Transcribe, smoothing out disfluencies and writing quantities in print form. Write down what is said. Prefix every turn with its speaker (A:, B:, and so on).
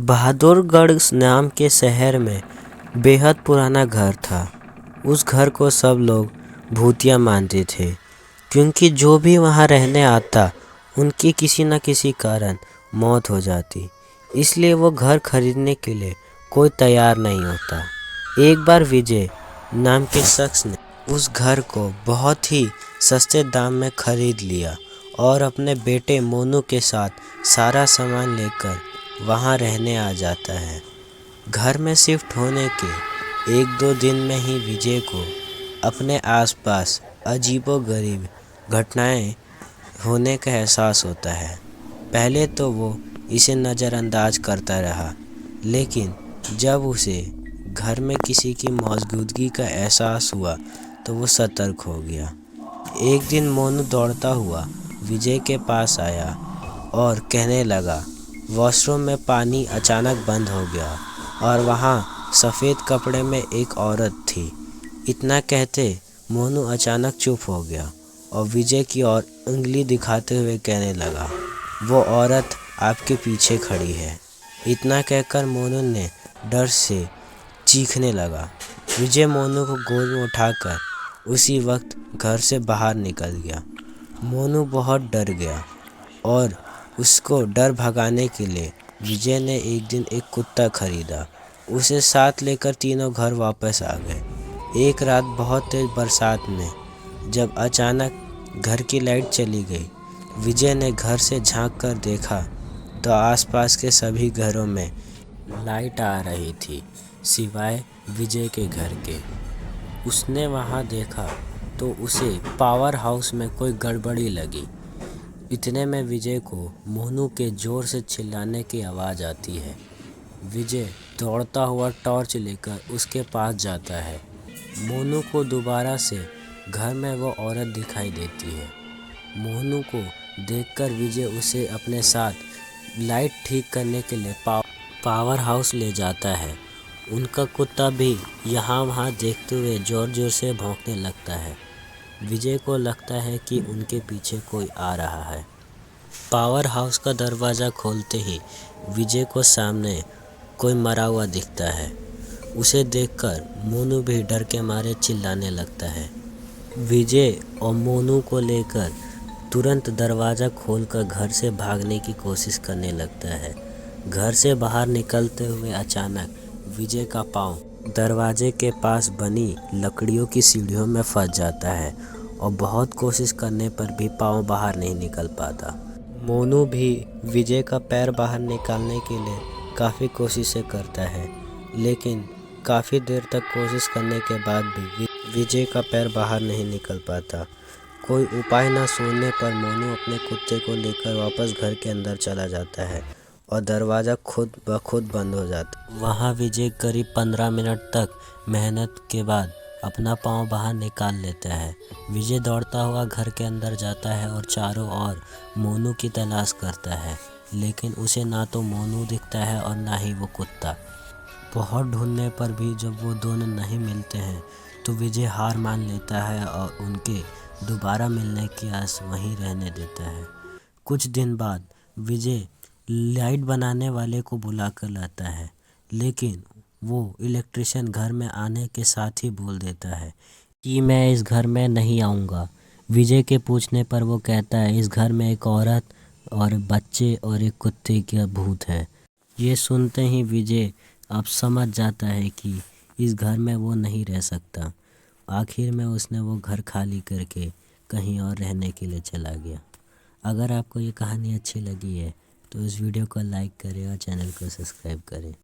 A: बहादुरगढ़ नाम के शहर में बेहद पुराना घर था। उस घर को सब लोग भूतिया मानते थे, क्योंकि जो भी वहाँ रहने आता उनकी किसी न किसी कारण मौत हो जाती। इसलिए वो घर खरीदने के लिए कोई तैयार नहीं होता। एक बार विजय नाम के शख्स ने उस घर को बहुत ही सस्ते दाम में खरीद लिया और अपने बेटे मोनू के साथ सारा सामान लेकर वहाँ रहने आ जाता है। घर में शिफ्ट होने के एक दो दिन में ही विजय को अपने आसपास अजीबोगरीब घटनाएं होने का एहसास होता है। पहले तो वो इसे नज़रअंदाज करता रहा, लेकिन जब उसे घर में किसी की मौजूदगी का एहसास हुआ तो वो सतर्क हो गया। एक दिन मोनू दौड़ता हुआ विजय के पास आया और कहने लगा, वॉशरूम में पानी अचानक बंद हो गया और वहाँ सफ़ेद कपड़े में एक औरत थी। इतना कहते मोनू अचानक चुप हो गया और विजय की ओर उंगली दिखाते हुए कहने लगा, वो औरत आपके पीछे खड़ी है। इतना कहकर मोनू ने डर से चीखने लगा। विजय मोनू को गोद में उठाकर उसी वक्त घर से बाहर निकल गया। मोनू बहुत डर गया और उसको डर भगाने के लिए विजय ने एक दिन एक कुत्ता खरीदा। उसे साथ लेकर तीनों घर वापस आ गए। एक रात बहुत तेज बरसात में जब अचानक घर की लाइट चली गई, विजय ने घर से झांक कर देखा तो आसपास के सभी घरों में लाइट आ रही थी, सिवाय विजय के घर के। उसने वहां देखा तो उसे पावर हाउस में कोई गड़बड़ी लगी। इतने में विजय को मोनू के ज़ोर से चिल्लाने की आवाज़ आती है। विजय दौड़ता हुआ टॉर्च लेकर उसके पास जाता है। मोनू को दोबारा से घर में वो औरत दिखाई देती है। मोनू को देखकर विजय उसे अपने साथ लाइट ठीक करने के लिए पावर हाउस ले जाता है। उनका कुत्ता भी यहाँ वहाँ देखते हुए ज़ोर ज़ोर से भौंकने लगता है। विजय को लगता है कि उनके पीछे कोई आ रहा है। पावर हाउस का दरवाज़ा खोलते ही विजय को सामने कोई मरा हुआ दिखता है। उसे देखकर मोनू भी डर के मारे चिल्लाने लगता है। विजय और मोनू को लेकर तुरंत दरवाज़ा खोलकर घर से भागने की कोशिश करने लगता है। घर से बाहर निकलते हुए अचानक विजय का पाँव दरवाजे के पास बनी लकड़ियों की सीढ़ियों में फंस जाता है और बहुत कोशिश करने पर भी पाँव बाहर नहीं निकल पाता। मोनू भी विजय का पैर बाहर निकालने के लिए काफ़ी कोशिशें करता है, लेकिन काफ़ी देर तक कोशिश करने के बाद भी विजय का पैर बाहर नहीं निकल पाता। कोई उपाय न सुनने पर मोनू अपने कुत्ते को लेकर वापस घर के अंदर चला जाता है और दरवाज़ा खुद ब खुद बंद हो जाता है। वहाँ विजय करीब 15 मिनट तक मेहनत के बाद अपना पाँव बाहर निकाल लेता है। विजय दौड़ता हुआ घर के अंदर जाता है और चारों ओर मोनू की तलाश करता है, लेकिन उसे ना तो मोनू दिखता है और ना ही वो कुत्ता। बहुत ढूंढने पर भी जब वो दोनों नहीं मिलते हैं तो विजय हार मान लेता है और उनके दोबारा मिलने की आस वहीं रहने देता है। कुछ दिन बाद विजय लाइट बनाने वाले को बुला कर लाता है, लेकिन वो इलेक्ट्रिशियन घर में आने के साथ ही बोल देता है कि मैं इस घर में नहीं आऊँगा। विजय के पूछने पर वो कहता है, इस घर में एक औरत और बच्चे और एक कुत्ते का भूत है। ये सुनते ही विजय अब समझ जाता है कि इस घर में वो नहीं रह सकता। आखिर में उसने वो घर खाली करके कहीं और रहने के लिए चला गया। अगर आपको ये कहानी अच्छी लगी है तो इस वीडियो को लाइक करें और चैनल को सब्सक्राइब करें।